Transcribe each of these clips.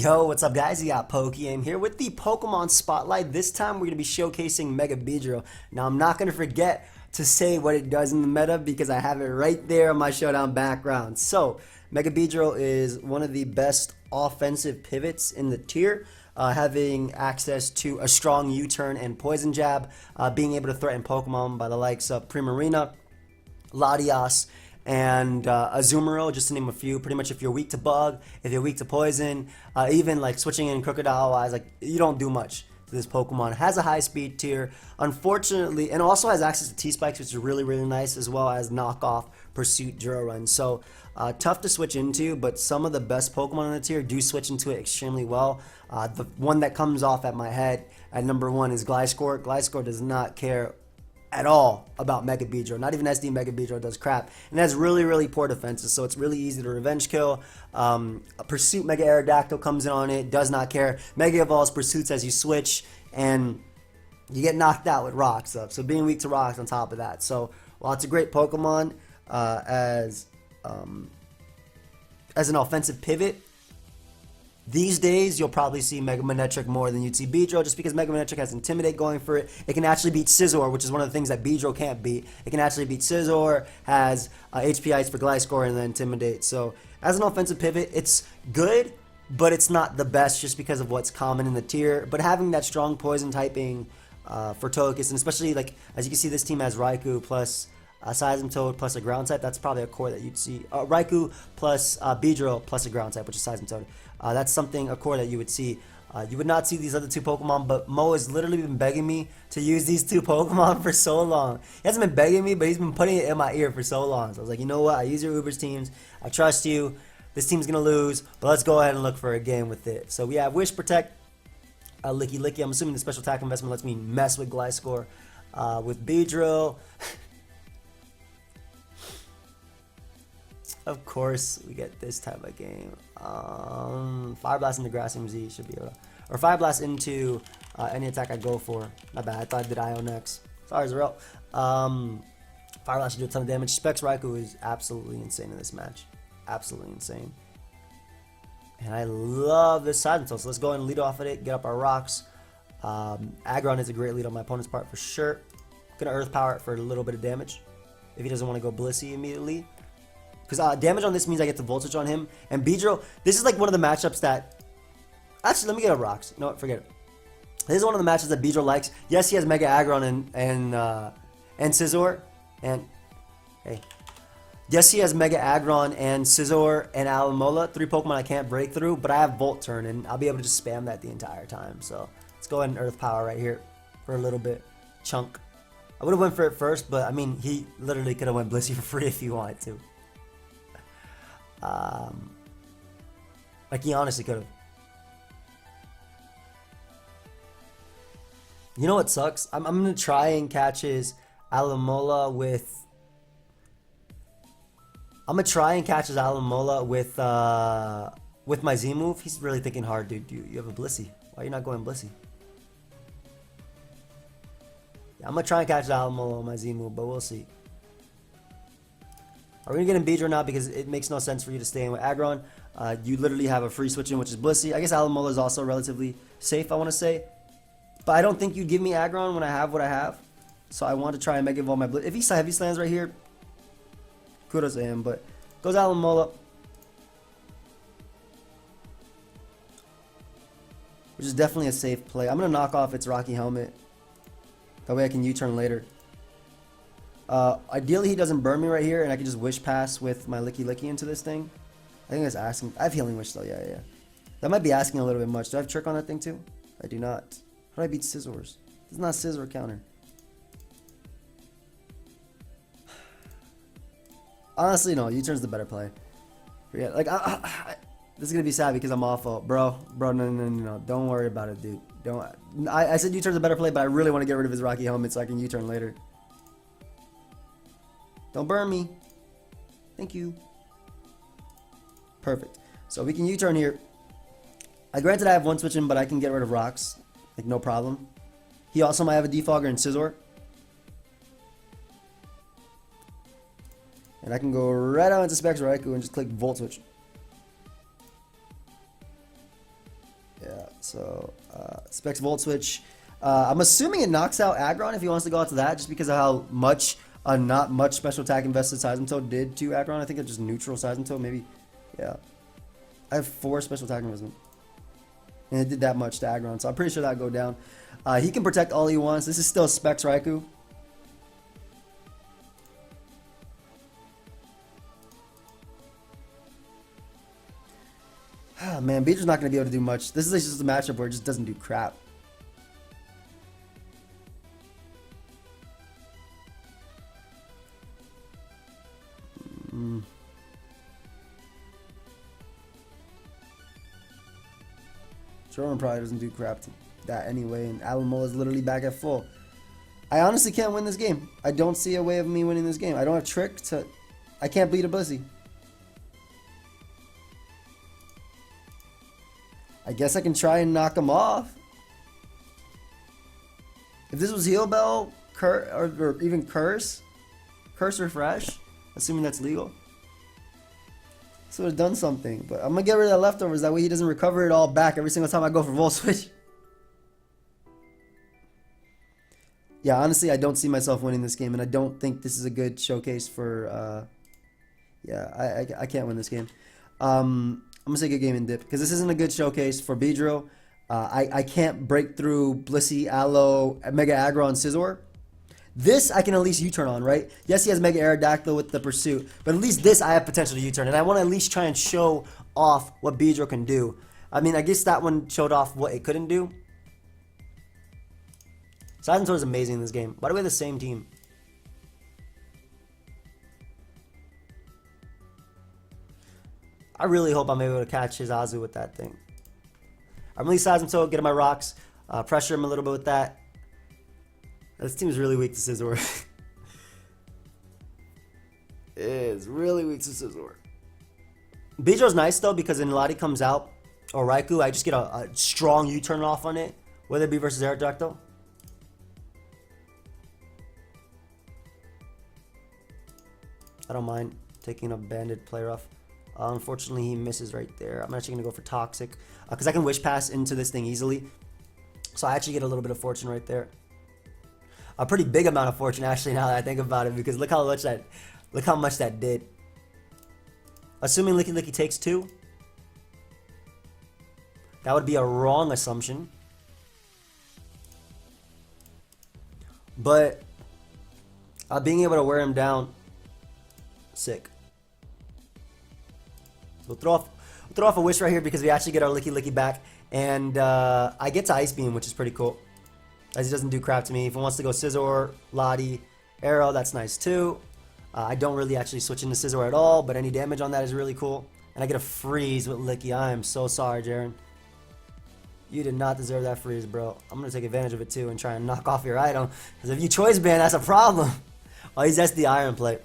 Yo, what's up guys? You got PokeaimMD here with the Pokemon Spotlight. This time we're going to be showcasing Mega Beedrill. Now I'm not going to forget to say what it does in the meta because I have it right there on my Showdown background. So, Mega Beedrill is one of the best offensive pivots in the tier. Having access to a strong U-turn and poison jab, being able to threaten Pokemon by the likes of Primarina, Latias, and Azumarill, just to name a few. Pretty much if you're weak to bug, if you're weak to poison, even like switching in Crocodile Eyes, like you don't do much to this Pokemon. It has a high speed tier, unfortunately, and also has access to T-Spikes, which is really, really nice, as well as knockoff Pursuit Duro Run. So tough to switch into, but some of the best Pokemon in the tier do switch into it extremely well. The one that comes off at my head at number 1 is Gliscor. Gliscor does not care at all about Mega Beedrill. Not even SD Mega Beedrill does crap. And has really, really poor defenses, so it's really easy to revenge kill. A Pursuit Mega Aerodactyl comes in on it, does not care. Mega Evolves Pursuits as you switch, and you get knocked out with rocks up. So being weak to rocks on top of that. So while it's a great Pokemon as an offensive pivot, these days, you'll probably see Mega Manectric more than you'd see Beedrill, just because Mega Manectric has Intimidate going for it. It can actually beat Scizor, which is one of the things that Beedrill can't beat. It can actually beat Scizor, has HP Ice for Gliscor, and then Intimidate. So, as an offensive pivot, it's good, but it's not the best just because of what's common in the tier. But having that strong poison typing for Togekiss, and especially, like, as you can see, this team has Raikou plus Seismitoad plus a ground type. That's probably a core that you'd see. Raikou plus Beedrill plus a ground type, which is Seismitoad. That's a core that you would see. You would not see these other two Pokemon, but Mo has literally been begging me to use these two Pokemon for so long. He hasn't been begging me, but he's been putting it in my ear for so long. So I was like, you know what? I use your Uber's teams. I trust you. This team's going to lose, but let's go ahead and look for a game with it. So we have Wish Protect, Licky Licky. I'm assuming the special attack investment lets me mess with Gliscor. With Beedrill, of course, we get this type of game. Fire Blast into Grassing Z should be able to, or Fire Blast into any attack I go for. Not bad. I thought I did IO next. Sorry, Zarel. Fire Blast should do a ton of damage. Specs Raikou is absolutely insane in this match. Absolutely insane. And I love this Seismitoad. So let's go ahead and lead off at it. Get up our rocks. Aggron is a great lead on my opponent's part for sure. Gonna Earth Power it for a little bit of damage if he doesn't want to go Blissey immediately. Because damage on this means I get to Voltage on him. And Beedrill, this is like one of the matchups that... Actually, let me get a Rocks. You know what? Forget it. This is one of the matches that Beedrill likes. Yes, he has Mega Aggron and Scizor. And... Hey. Yes, he has Mega Aggron and Scizor and Alomola. 3 Pokemon I can't break through. But I have Volt Turn, and I'll be able to just spam that the entire time. So, let's go ahead and Earth Power right here for a little bit. Chunk. I would have went for it first, but I mean, he literally could have went Blissey for free if he wanted to. Like he honestly could have. You know what sucks? I'm gonna try and catch his Alomola with. I'm gonna try and catch his Alomola with my Z move. He's really thinking hard, dude. You have a Blissey. Why are you not going Blissey? Yeah, I'm gonna try and catch his Alomola with my Z move, but we'll see. Are we going to get in Beedrill now because it makes no sense for you to stay in with Aggron. You literally have a free switch in, which is Blissey. I guess Alomola is also relatively safe, I want to say. But I don't think you'd give me Aggron when I have what I have. So I want to try and Mega Evolve my Blissey. If he Heavy Slams right here, kudos to him. But goes Alomola, which is definitely a safe play. I'm going to knock off its Rocky Helmet. That way I can U-turn later. Ideally, he doesn't burn me right here, and I can just Wish Pass with my Licky Licky into this thing. I think that's asking. I have Healing Wish, though. Yeah. That might be asking a little bit much. Do I have Trick on that thing, too? I do not. How do I beat Scizors? This is not Scizor counter. Honestly, no. U-turn's the better play. Forget. Like, this is going to be sad because I'm awful. Bro, no. Don't worry about it, dude. Don't. I said U-turn's a better play, but I really want to get rid of his Rocky Helmet so I can U-turn later. Don't burn me. Thank you. Perfect. So we can U-turn here. Granted, I have one switch in, but I can get rid of rocks. Like, no problem. He also might have a Defogger and Scizor. And I can go right out into Specs Raikou and just click Volt Switch. So Specs Volt Switch. I'm assuming it knocks out Aggron if he wants to go out to that, just because of how much not much special attack invested Seismitoad did to Aggron. I think it's just neutral Seismitoad, maybe. Yeah. I have 4 special attack investment. And it did that much to Aggron, so I'm pretty sure that'll go down. He can protect all he wants. This is still Specs Raikou. Ah, man, Beedrill's not going to be able to do much. This is just a matchup where it just doesn't do crap. Jordan probably doesn't do crap to that anyway, and Alamo is literally back at full. I honestly can't win this game. I don't see a way of me winning this game. I don't have Trick to... I can't beat a Blissey. I guess I can try and knock him off. If this was Heal Bell, or even Curse Refresh, assuming that's legal, this would have done something. But I'm going to get rid of that leftovers. That way he doesn't recover it all back every single time I go for Volt Switch. Yeah, honestly, I don't see myself winning this game, and I don't think this is a good showcase for... yeah, I can't win this game. I'm going to say good game and dip, because this isn't a good showcase for Beedrill. I can't break through Blissey, Aloe, Mega Aggron, Scizor. This I can at least U-turn on, right? Yes, he has Mega Aerodactyl with the Pursuit, but at least this I have potential to U-turn, and I want to at least try and show off what Beedrill can do. I mean, I guess that one showed off what it couldn't do. Seismitoad is amazing in this game. By the way, the same team. I really hope I'm able to catch his Azu with that thing. I'm release Seismitoad, get him my rocks, pressure him a little bit with that. This team is really weak to Scizor. It is really weak to Scizor. Beedrill's nice though, because when Lottie comes out, or Raikou, I just get a strong U-turn off on it, whether it be versus Aerodactyl. I don't mind taking a banded play rough. Unfortunately, he misses right there. I'm actually going to go for Toxic, because I can Wish Pass into this thing easily. So I actually get a little bit of fortune right there. A pretty big amount of fortune, actually, now that I think about it, because look how much that did. Assuming Licky Licky takes 2. That would be a wrong assumption. But being able to wear him down, sick. We'll throw off a Wish right here because we actually get our Licky Licky back. And I get to Ice Beam, which is pretty cool, as he doesn't do crap to me. If he wants to go Scizor, Lottie, Arrow, that's nice too. I don't really actually switch into Scizor at all, but any damage on that is really cool. And I get a freeze with Licky. I am so sorry, Jaren. You did not deserve that freeze, bro. I'm going to take advantage of it too and try and knock off your item. Because if you choice ban, that's a problem. Oh, he's SD Iron Plate.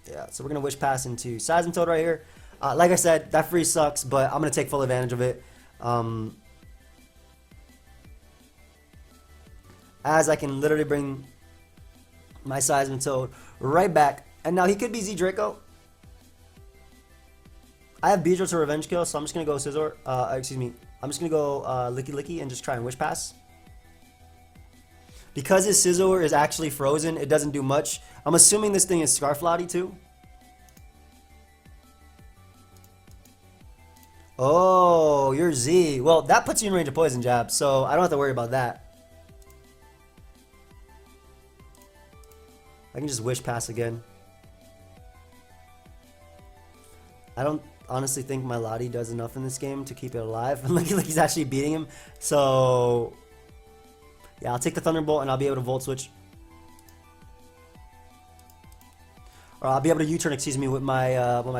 Yeah, so we're going to Wish Pass into Seismitoad right here. Like I said, that freeze sucks, but I'm going to take full advantage of it. As I can literally bring my Seismitoad right back. And now he could be Z Draco. I have Beedrill to Revenge Kill, so I'm just going to go Scizor. Excuse me. I'm just going to go Licky Licky and just try and Wish Pass. Because his Scizor is actually frozen, it doesn't do much. I'm assuming this thing is Scarf Lottie too. Oh, you're Z. Well, that puts you in range of Poison Jab, so I don't have to worry about that. I can just Wish Pass again. I don't honestly think my Lottie does enough in this game to keep it alive. And like he's actually beating him. So yeah, I'll take the Thunderbolt and I'll be able to Volt Switch. Or I'll be able to U-turn, excuse me, with my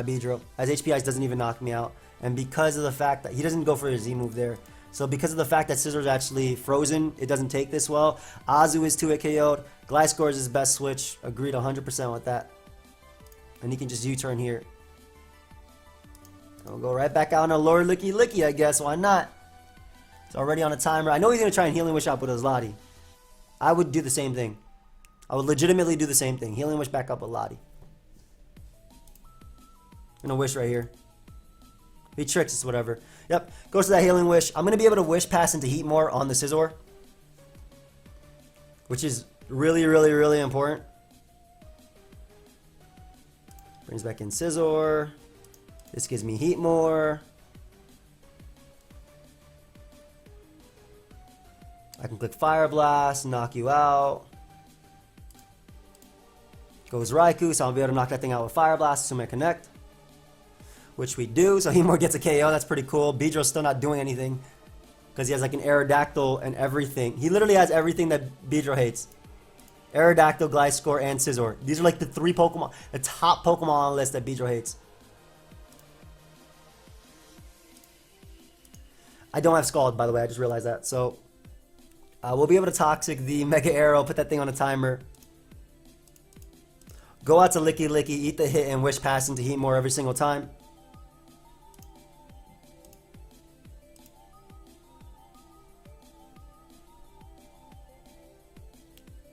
Beedrill, as HP Ice doesn't even knock me out. And because of the fact that he doesn't go for a Z move there. So because of the fact that Scizor is actually frozen, it doesn't take this well. Azu is 2-hit KO'd. Gliscor is his best switch. Agreed 100% with that. And he can just U-turn here. And we'll go right back out on a Lord Licky Licky, I guess. Why not? It's already on a timer. I know he's going to try and Healing Wish up with his Lottie. I would do the same thing. I would legitimately do the same thing. Healing Wish back up with Lottie. I'm going to Wish right here. He tricks us, whatever. Yep, goes to that Healing Wish. I'm going to be able to Wish Pass into Heat more on the Scizor, which is really, really, really important. Brings back in Scizor. This gives me Heat more. I can click Fire Blast, knock you out. Goes Raikou, so I'll be able to knock that thing out with Fire Blast, assuming I connect. Which we do, so Heatmore gets a KO, that's pretty cool. Beedrill's still not doing anything, because he has like an Aerodactyl and everything. He literally has everything that Beedrill hates. Aerodactyl, Gliscor, and Scizor. These are like the three Pokemon, the top Pokemon on the list that Beedrill hates. I don't have Scald, by the way, I just realized that. So, we'll be able to Toxic the Mega Aero, put that thing on a timer. Go out to Licky Licky, eat the hit, and Wish Pass into Heatmore every single time.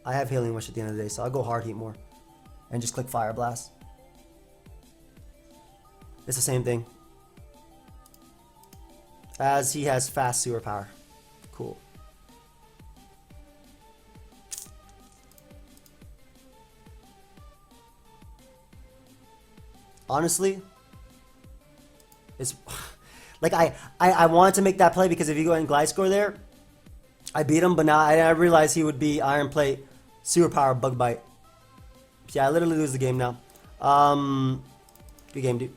I have Healing Wish at the end of the day, so I'll go hard Heatmore. And just click Fire Blast. It's the same thing. As he has fast Sewer Power. Cool. Honestly, it's like I wanted to make that play because if you go in Gliscor there, I beat him, but now I realized he would be Iron Plate, Sewer Power, Bug Bite. Yeah, I literally lose the game now. Good game, dude.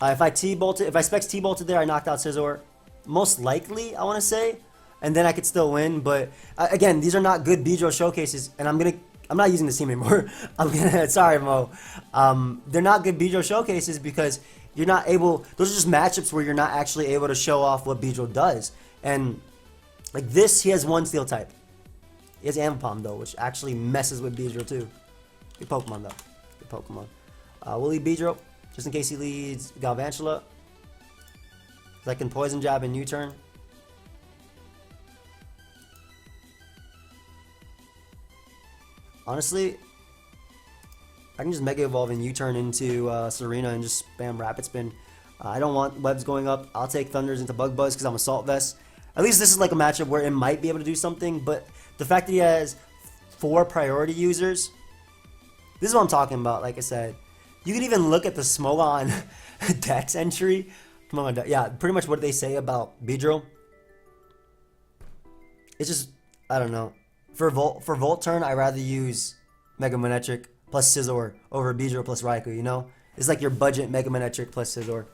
If I T-bolted, if I Specs T-bolted there, I knocked out Scizor. Most likely, I want to say, and then I could still win. But again, these are not good Beedrill showcases, and I'm not using this team anymore. Sorry, Mo. They're not good Beedrill showcases because you're not able. Those are just matchups where you're not actually able to show off what Beedrill does. And like this, he has one Steel type. He has Ambipom though, which actually messes with Beedrill too. Good Pokemon though. Good Pokemon. We'll leave Beedrill just in case he leads Galvantula. I can Poison Jab and U-turn. Honestly, I can just Mega Evolve and U-turn into Serena and just spam Rapid Spin. I don't want webs going up. I'll take Thunders into Bug Buzz because I'm Assault Vest. At least this is like a matchup where it might be able to do something, but the fact that he has 4 priority users, this is what I'm talking about, like I said. You can even look at the Smogon Dex entry. Yeah, pretty much what they say about Beedrill. It's just, I don't know. For Volt turn, I'd rather use Mega Manectric plus Scizor over Beedrill plus Raikou, you know? It's like your budget Mega Manectric plus Scizor.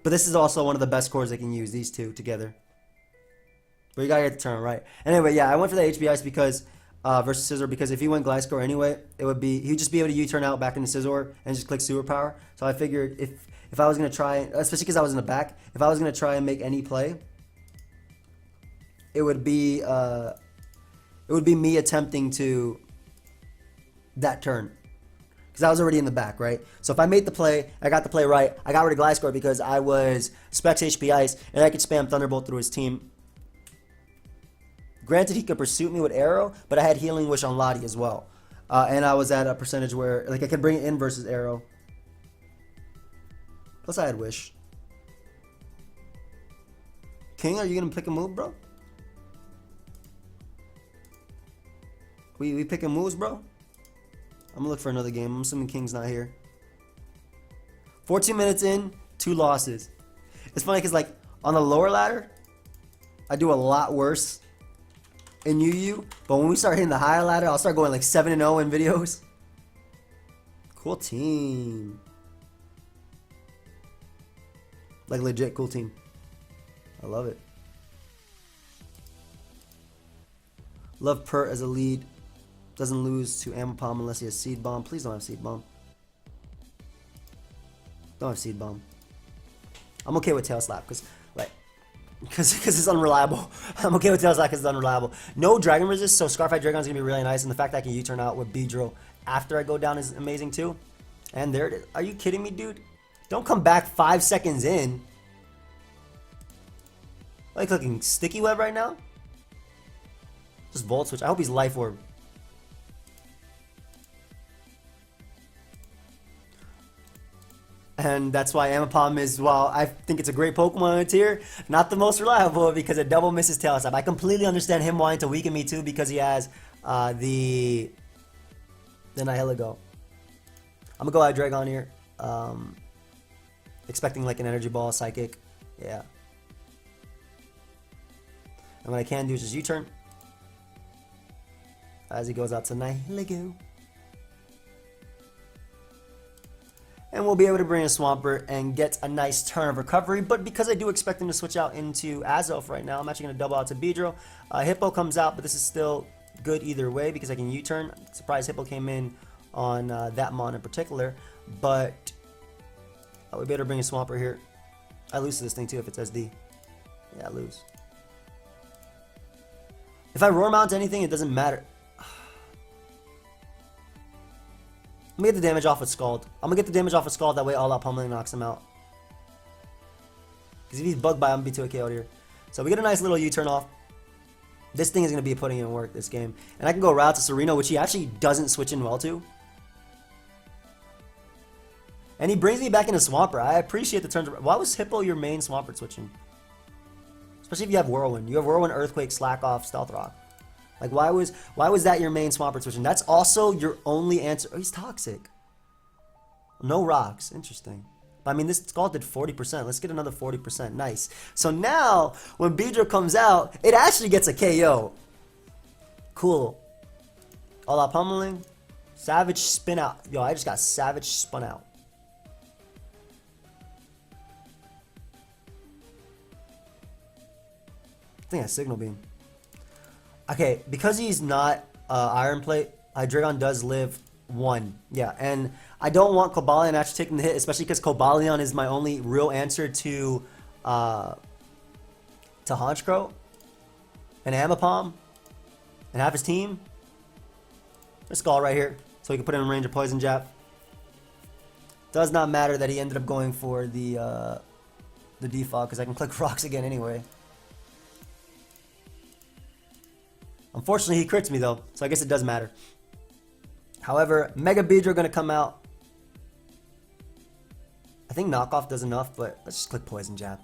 But this is also one of the best cores they can use, these two together. But you gotta get the turn right. Anyway, yeah, I went for the HP Ice because versus Scizor because if he went Gliscor anyway, it would be he'd just be able to U-turn out back into Scizor and just click Sewer Power. So I figured if I was gonna try, especially because I was in the back, if I was gonna try and make any play, it would be me attempting to that turn. Because I was already in the back, right? So if I made the play, I got the play right, I got rid of Gliscor because I was Specs HP Ice, and I could spam Thunderbolt through his team. Granted, he could pursue me with Arrow, but I had Healing Wish on Lottie as well. And I was at a percentage where like I could bring it in versus Arrow. Plus I had Wish. King, are you going to pick a move, bro? We picking moves, bro? I'm going to look for another game. I'm assuming King's not here. 14 minutes in, 2 losses. It's funny because like on the lower ladder, I do a lot worse in UU, but when we start hitting the higher ladder, I'll start going like 7-0 in videos. Cool team. Like legit cool team. I love it. Love Pert as a lead. Doesn't lose to Ambipom unless he has Seed Bomb. Please don't have Seed Bomb. Don't have Seed Bomb. I'm okay with Tail Slap because it's unreliable. I'm okay with Tail Slap because it's unreliable. No Dragon Resist, so Scarfied Dragon's going to be really nice. And the fact that I can U-turn out with Beedrill after I go down is amazing too. And there it is. Are you kidding me, dude? Don't come back 5 seconds in. Like clicking Sticky Web right now? Just Volt Switch. I hope he's Life Orb. And that's why Amapom is, while I think it's a great Pokemon on the tier, not the most reliable because it double misses Tail Slap. I completely understand him wanting to weaken me too because he has the Nihilego. I'm gonna go Hydreigon here. Expecting like an Energy Ball, Psychic. Yeah. And what I can do is just U-turn. As he goes out to Nihilego. And we'll be able to bring in Swampert and get a nice turn of recovery. But because I do expect him to switch out into Azelf right now, I'm actually going to double out to Beedrill. Hippo comes out, but this is still good either way because I can U-turn. Surprised Hippo came in on that Mon in particular. But we better bring in Swampert here. I lose to this thing too if it's SD. Yeah, I lose. If I Roar Mount anything, it doesn't matter. I'm gonna get the damage off with Scald. I'm gonna get the damage off with Scald, that way all out pummeling knocks him out. Because if he's bugged by, I'm gonna be 2 KO'd here. So we get a nice little U-turn off. This thing is gonna be putting in work this game. And I can go route to Sereno, which he actually doesn't switch in well to. And he brings me back into Swampert. I appreciate the turns. Why was Hippo your main Swampert switching? Especially if you have Whirlwind. You have Whirlwind, Earthquake, Slack Off, Stealth Rock. Like, why was that your main Swampert switching? That's also your only answer. Oh, he's toxic. No rocks. Interesting. But, I mean, this Scald did 40%. Let's get another 40%. Nice. So now, when Beedrill comes out, it actually gets a KO. Cool. All out pummeling. Savage spin out. Yo, I just got Savage spun out. I think I Signal Beam. Okay, because he's not Iron Plate, Hydreigon does live 1. Yeah, and I don't want Cobalion actually taking the hit, especially because Cobalion is my only real answer to Honchkrow and Amapom and half his team. There's Skull right here, so he can put him in range of Poison Jab. Does not matter that he ended up going for the default because I can click Rocks again anyway. Unfortunately, he crits me though, so I guess it does matter. However, Mega Beedrill gonna come out. I think Knockoff does enough, but let's just click Poison Jab.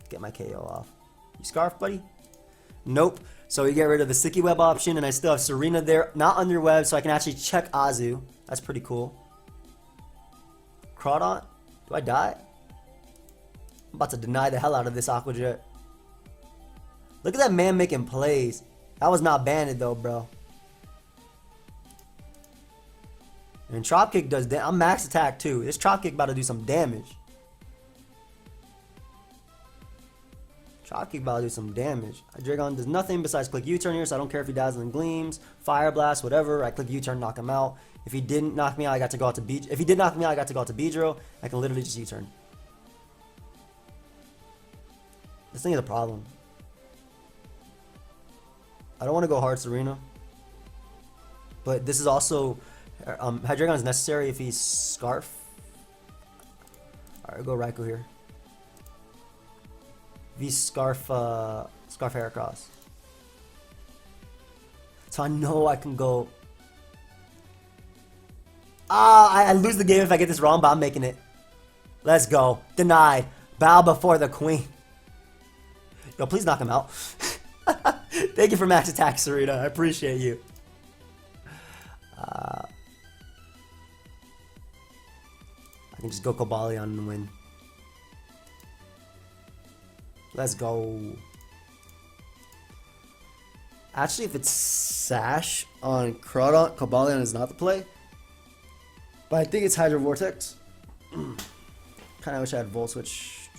Get my KO off. You Scarf, buddy? Nope. So we get rid of the Sticky Web option, and I still have Serena there, not under Web, so I can actually check Azu. That's pretty cool. Crawdont? Do I die? I'm about to deny the hell out of this Aqua Jet. Look at that man making plays. That was not banded though, bro. And Chop Kick does damage. I'm max attack too. This Chop Kick about to do some damage. Chop Kick about to do some damage. Hydreigon does nothing besides click U-turn here, so I don't care if he Dazzling Gleams, Fire Blast, whatever. I click U-turn, knock him out. If he didn't knock me out, I got to go out to Beedrill. If he did knock me out, I got to go out to Beedrill. I can literally just U-turn. This thing is a problem. I don't want to go hard Serena, but this is also Hydreigon is necessary if he's Scarf. Alright, go Raikou here. If he's Scarf Heracross. So I know I can go. I lose the game if I get this wrong, but I'm making it. Let's go. Denied. Bow before the queen. Yo, please knock him out. Thank you for max attack, Serena. I appreciate you. I can just go Cobalion and win. Let's go. Actually, if it's Sash on Crawdont, Cobalion is not the play. But I think it's Hydro Vortex. Kind of wish I had Volt Switch.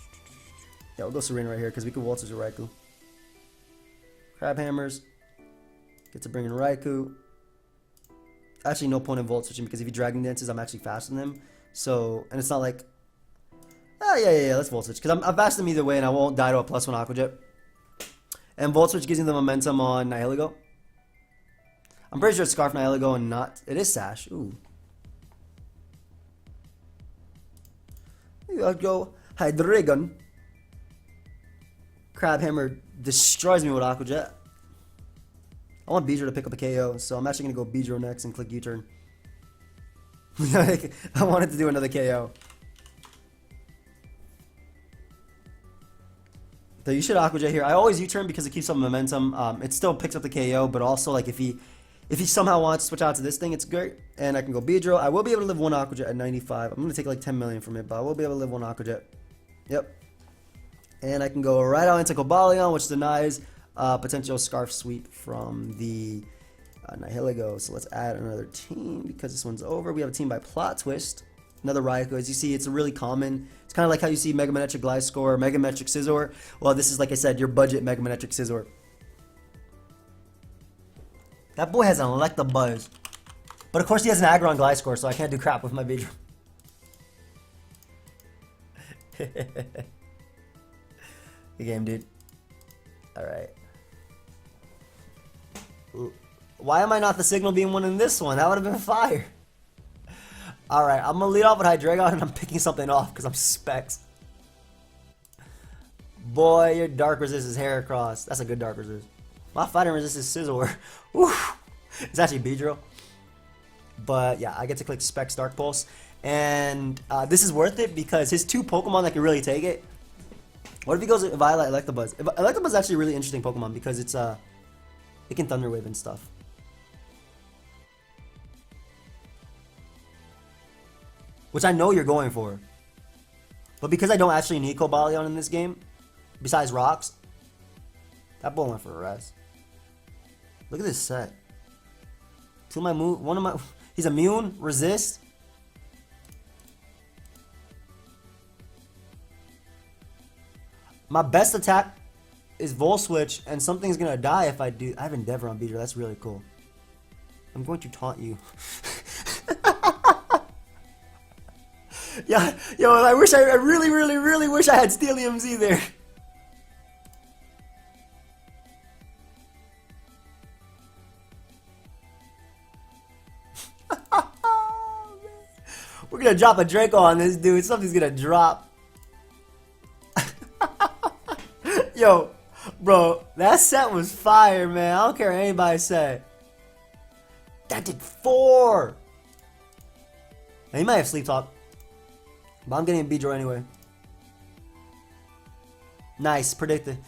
Yeah, we'll go Serena right here because we can Volt Switch with Raikou. Crab Hammers. Get to bring in Raikou. Actually, no point in Volt Switching because if he Dragon Dances, I'm actually faster than him. So, and it's not like, yeah, let's Volt Switch. Because I'm faster than him either way and I won't die to a +1 Aqua Jet. And Volt Switch gives me the momentum on Nihilego. I'm pretty sure it's Scarf Nihilego and not, it is Sash. Ooh. Maybe I'll go Hydreigon. Crab Hammer destroys me with Aqua Jet. I want Beedrill to pick up a KO, so I'm actually going to go Beedrill next and click U-turn. I wanted to do another KO. So you should Aqua Jet here. I always U-turn because it keeps up momentum. It still picks up the KO, but also like if he somehow wants to switch out to this thing, it's great. And I can go Beedrill. I will be able to live one Aqua Jet at 95. I'm going to take like 10 million from it, but I will be able to live one Aqua Jet. Yep. And I can go right out into Cobalion, which denies potential Scarf Sweep from the Nihilego. So let's add another team because this one's over. We have a team by Plot Twist. Another Raikou. As you see, it's really common. It's kind of like how you see Mega Manectric Gliscor, Mega Manectric Scizor. Well, this is, like I said, your budget Mega Manectric Scizor. That boy has an Electabuzz. But of course he has an Aggron Gliscor, so I can't do crap with my Beedrill. Good game, dude. Alright. Why am I not the Signal Beam one in this one? That would have been fire. Alright, I'm going to lead off with Hydreigon and I'm picking something off because I'm Specs. Boy, your Dark Resist is Heracross. That's a good Dark Resist. My Fighting Resist is Scizor. It's actually Beedrill. But yeah, I get to click Specs Dark Pulse. And this is worth it because his two Pokemon that can really take it. What if he goes Violet Electabuzz? Electabuzz is actually a really interesting Pokemon because it's it can Thunder Wave and stuff. Which I know you're going for. But because I don't actually need Cobalion in this game, besides rocks, that boy went for a rest. Look at this set. Two of my move, one of my, he's immune, resist. My best attack is Volt Switch, and something's gonna die if I do. I have Endeavor on Beedrill. That's really cool. I'm going to taunt you. Yeah, yo, I really wish I had Steelium Z there. We're gonna drop a Draco on this dude. Something's gonna drop. Yo, bro, that set was fire, man. I don't care what anybody say. That did 4. Now, he might have Sleep Talk. But I'm getting a Beedrill anyway. Nice, predicted.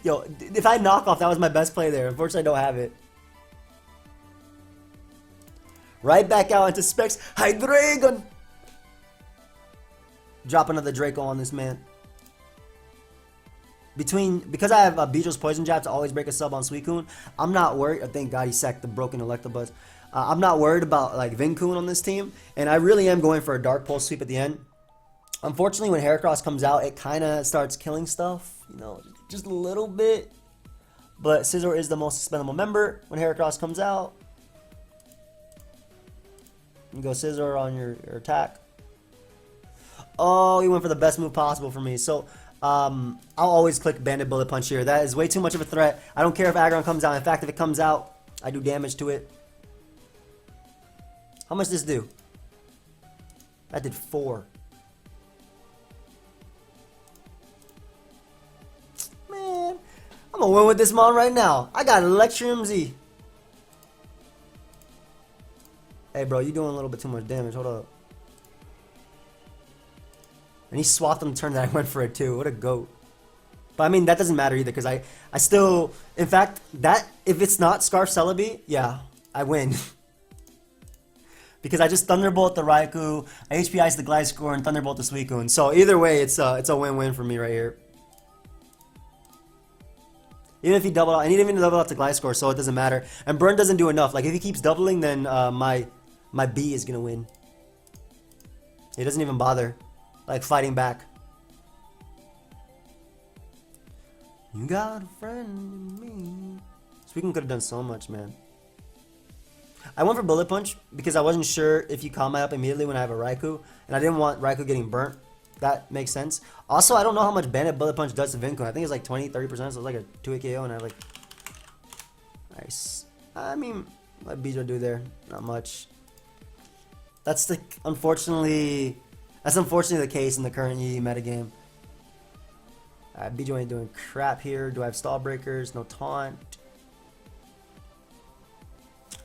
Yo, if I knock off, that was my best play there. Unfortunately, I don't have it. Right back out into Specs. Hydreigon! Drop another Draco on this man. Because I have Beedrill's Poison Jab to always break a sub on Suicune, I'm not worried. Oh, thank God he sacked the broken Electabuzz. I'm not worried about like Vincoon on this team, and I really am going for a Dark Pulse sweep at the end. Unfortunately, when Heracross comes out, it kind of starts killing stuff, you know, just a little bit. But Scizor is the most expendable member when Heracross comes out. You go Scizor on your attack. Oh, he went for the best move possible for me. So I'll always click Bandit Bullet Punch here. That is way too much of a threat. I don't care if Aggron comes out. In fact, if it comes out, I do damage to it. How much does this do? That did 4. Man, I'm gonna win with this mon right now. I got Electrium Z. Hey, bro, you doing a little bit too much damage. Hold up. And he swapped on the turn that I went for it too. What a goat. But I mean, that doesn't matter either because I still, in fact, that if it's not Scarf Celebi, yeah, I win. Because I just Thunderbolt the Raikou, I HP Ice the Gliscor, and Thunderbolt the Suicune. So either way, it's a win-win for me right here. Even if he doubled out, and he didn't even double out to Gliscor, so it doesn't matter. And Burn doesn't do enough. Like if he keeps doubling, then my B is gonna win. He doesn't even bother, like fighting back. You got a friend in me. Suicune could have done so much, man. I went for Bullet Punch because I wasn't sure if you combo up immediately when I have a Raikou, and I didn't want Raikou getting burnt. That makes sense. Also, I don't know how much Bandit Bullet Punch does to Vincoon. I think it's like 20-30%, so it's like a 2-hit KO, and I like... Nice. I mean, what Beedrill do there? Not much. That's the... Unfortunately the case in the current Yi metagame. Alright, Beedrill ain't doing crap here. Do I have Stall Breakers? No Taunt.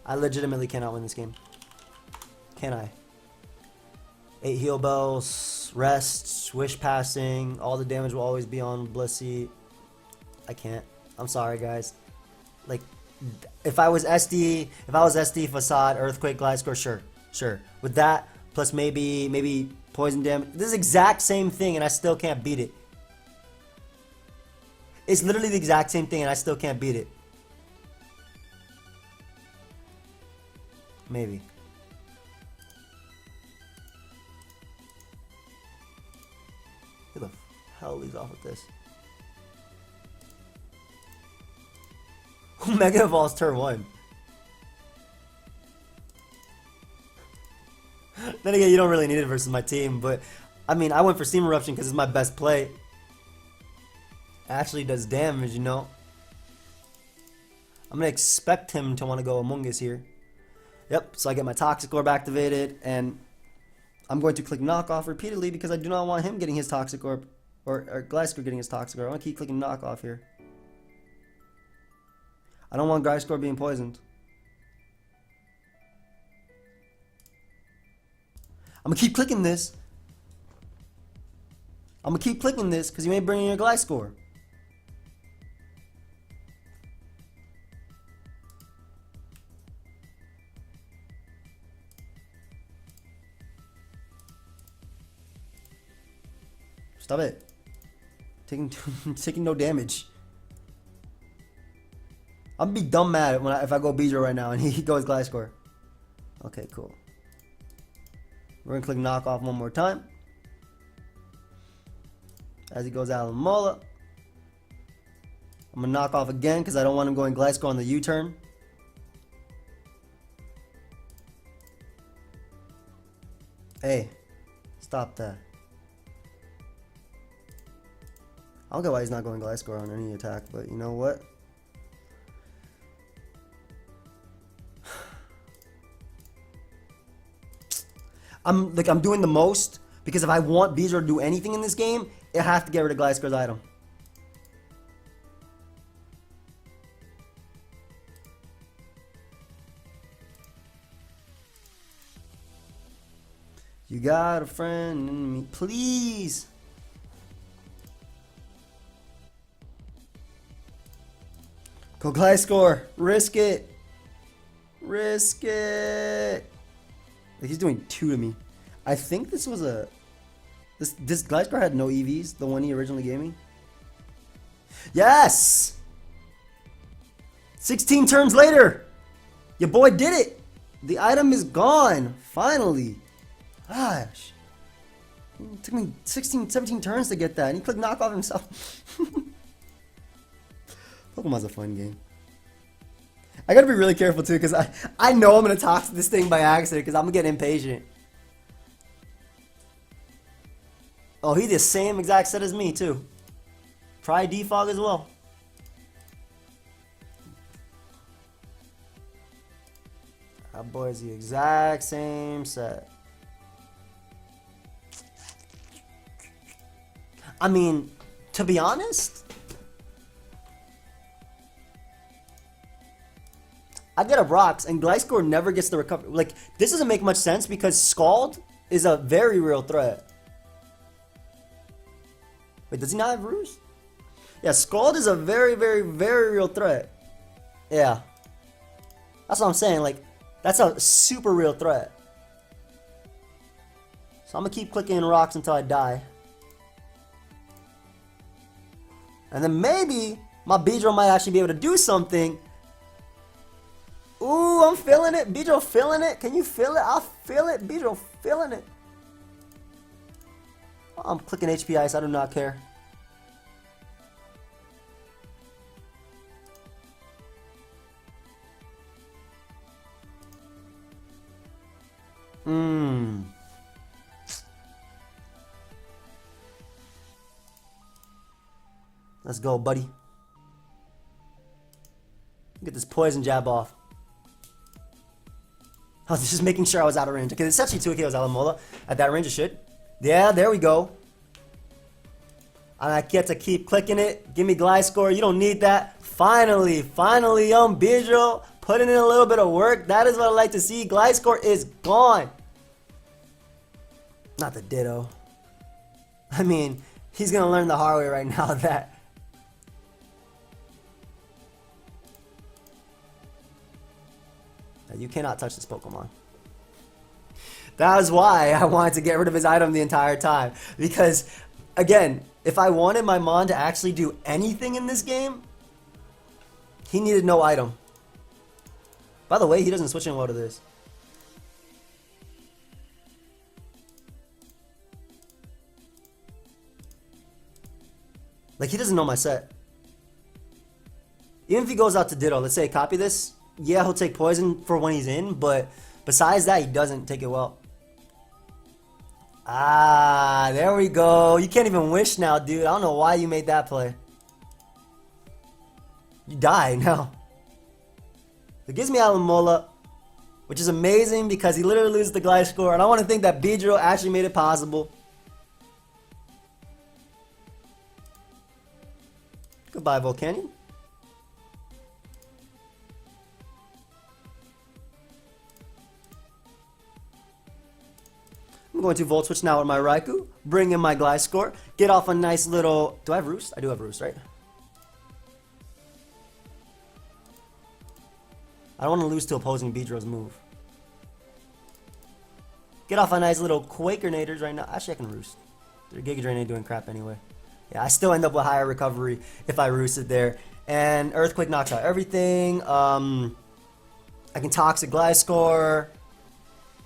I legitimately cannot win this game. Can I? 8 heal bells, rest, swish passing. All the damage will always be on Blissey. I can't. I'm sorry, guys. Like, if I was SD, Facade, Earthquake, Gliscor, sure. With that, plus maybe poison damage. This is the exact same thing, and I still can't beat it. It's literally the exact same thing, and I still can't beat it. Maybe. Who the hell leaves off with this? Mega Evolves turn 1. Then again, you don't really need it versus my team, but I mean, I went for Steam Eruption because it's my best play. It actually does damage, you know. I'm gonna expect him to want to go Among Us here. Yep, so I get my Toxic Orb activated, and I'm going to click Knock Off repeatedly because I do not want him getting his Toxic Orb, or Gliscor getting his Toxic Orb. I want to keep clicking Knock Off here. I don't want Gliscor being poisoned. I'm gonna keep clicking this. I'm gonna keep clicking this because you ain't bringing your Gliscor. Stop it. Taking no damage. I'm gonna be dumb mad if I go Beedrill right now and he goes Gliscor. Okay, cool. We're gonna click Knock Off one more time. As he goes Alamola. I'm gonna Knock Off again because I don't want him going Gliscor on the U-turn. Hey, stop that. I don't get why he's not going Gliscor on any attack, but you know what? I'm doing the most because if I want Beedrill to do anything in this game, it has to get rid of Gliscor's item. You got a friend in me, please. Go Gliscor, risk it. Risk it. He's doing 2 to me. I think this was a... This Gliscor had no EVs, the one he originally gave me. Yes! 16 turns later! Your boy did it! The item is gone! Finally! Gosh. It took me 16, 17 turns to get that, and he clicked Knock Off himself. Pokemon's a fun game. I gotta be really careful too, because I know I'm gonna toxic this thing by accident, because I'm gonna get impatient. Oh, he the same exact set as me too. Try defog as well. That boy's the exact same set. I mean, to be honest, I get a Rocks, and Gliscor never gets the recovery. Like, this doesn't make much sense because Scald is a very real threat. Wait, does he not have Ruse? Yeah, Scald is a very, very, very real threat. Yeah. That's what I'm saying. Like, that's a super real threat. So I'm going to keep clicking Rocks until I die. And then maybe my Beedrill might actually be able to do something. Ooh, I'm feeling it. Beedrill feeling it. Can you feel it? I feel it. Beedrill feeling it. I'm clicking HP Ice. I do not care. Let's go, buddy. Get this poison jab off. I was just making sure I was out of range. Okay, it's actually 2 KOs Alamola. At that range, it should. Yeah, there we go. And I get to keep clicking it. Give me Gliscor. You don't need that. Finally, Beedrill putting in a little bit of work. That is what I like to see. Gliscor is gone. Not the Ditto. I mean, he's gonna learn the hard way right now that... You cannot touch this Pokemon. That is why I wanted to get rid of his item the entire time. Because, again, if I wanted my Mon to actually do anything in this game, he needed no item. By the way, he doesn't switch in well to this. Like, he doesn't know my set. Even if he goes out to Ditto, let's say copy this. Yeah, he'll take poison for when he's in, but besides that, he doesn't take it well. Ah, there we go. You can't even wish now, dude. I don't know why you made that play. You die now. It gives me Alamola, which is amazing because he literally loses the Glide score, and I want to think that Beedrill actually made it possible. Goodbye, Volcanion. I'm going to Volt Switch now with my Raikou, bring in my Gliscor, get off a nice little... Do I have Roost? I do have Roost, right? I don't want to lose to opposing Beedrill's move. Get off a nice little Quakernators right now. Actually, I can Roost. Their Giga Drain ain't doing crap anyway. Yeah, I still end up with higher recovery if I roosted there. And Earthquake knocks out everything. I can Toxic Gliscor.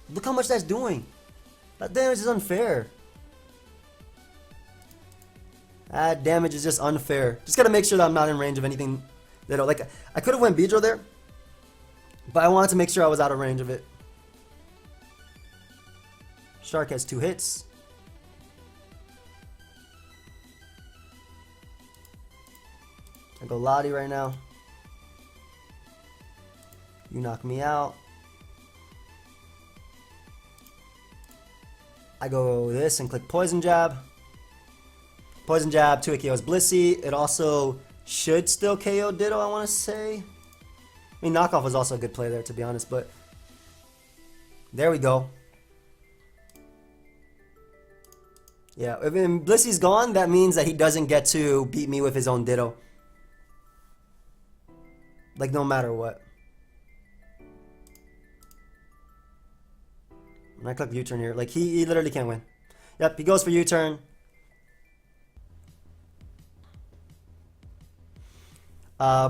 Look how much that's doing. That damage is unfair. That damage is just unfair. Just gotta make sure that I'm not in range of anything. Like, I could have went Beedrill there, but I wanted to make sure I was out of range of it. Shark has 2 hits. I go Lottie right now. You knock me out. I go this and click Poison Jab. Poison Jab, 2 KOs Blissey. It also should still KO Ditto, I want to say. I mean, Knockoff was also a good play there, to be honest, but... There we go. Yeah, if Blissey's gone, that means that he doesn't get to beat me with his own Ditto. Like, no matter what. And I click U-turn here. Like, he literally can't win. Yep, he goes for U-turn.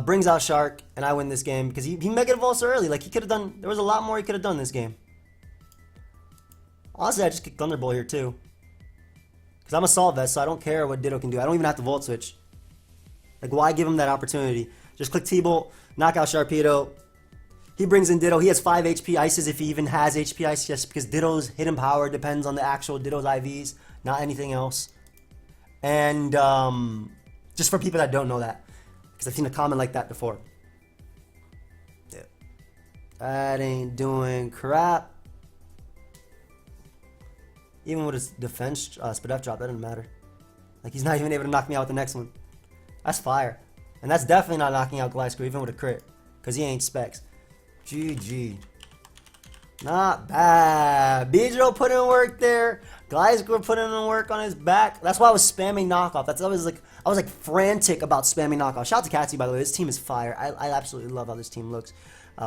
Brings out Shark, and I win this game because he Mega Evolved so early. Like, he could have done... There was a lot more he could have done this game. Honestly, I just kick Thunderbolt here, too. Because I'm a Assault Vest, so I don't care what Ditto can do. I don't even have to Volt Switch. Like, why give him that opportunity? Just click T-Bolt, knock out Sharpedo. He brings in Ditto. He has 5 HP Ices if he even has HP Ice, just because Ditto's hidden power depends on the actual Ditto's IVs, not anything else. And just for people that don't know that, because I've seen a comment like that before. Yeah. That ain't doing crap. Even with his defense Spadef drop, that doesn't matter. Like, he's not even able to knock me out with the next one. That's fire. And that's definitely not knocking out Gliscor, even with a crit. Because he ain't specs. GG. Not bad. Beedrill put in work there. Gliscor put in work on his back. That's why I was spamming knockoff. I was like frantic about spamming knockoff. Shout out to Catsy, by the way. This team is fire. I absolutely love how this team looks.